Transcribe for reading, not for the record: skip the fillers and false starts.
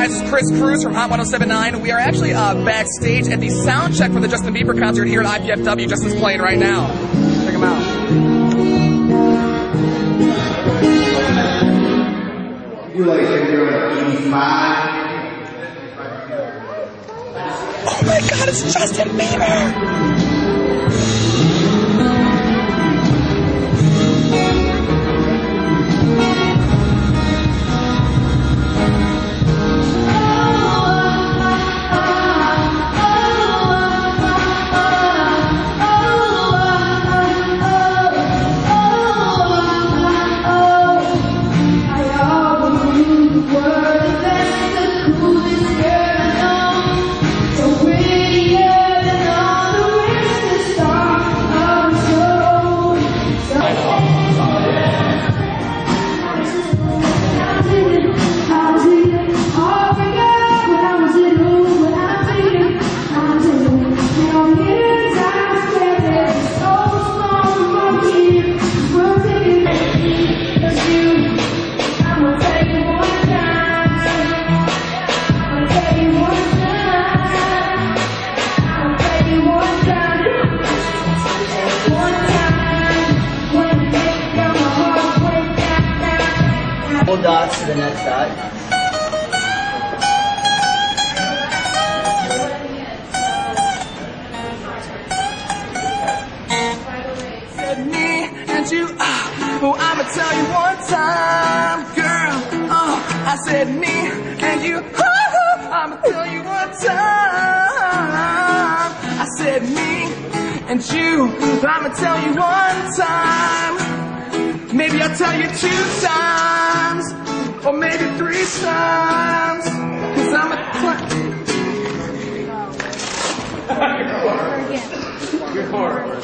guys, this is Chris Cruz from Hot 107.9. We are actually backstage at the sound check for the Justin Bieber concert here at IPFW. Justin's playing right now. Check him out. You like that girl at 85? Oh my God, it's Justin Bieber! Dots to the next dot. Said me and you, oh, I'ma tell you one time, girl, I said me and you, I'ma tell you one time. I said me and you, I'ma tell you one time. Maybe I'll tell you 2 times, or maybe 3 times, 'cause I'm a... Good horror.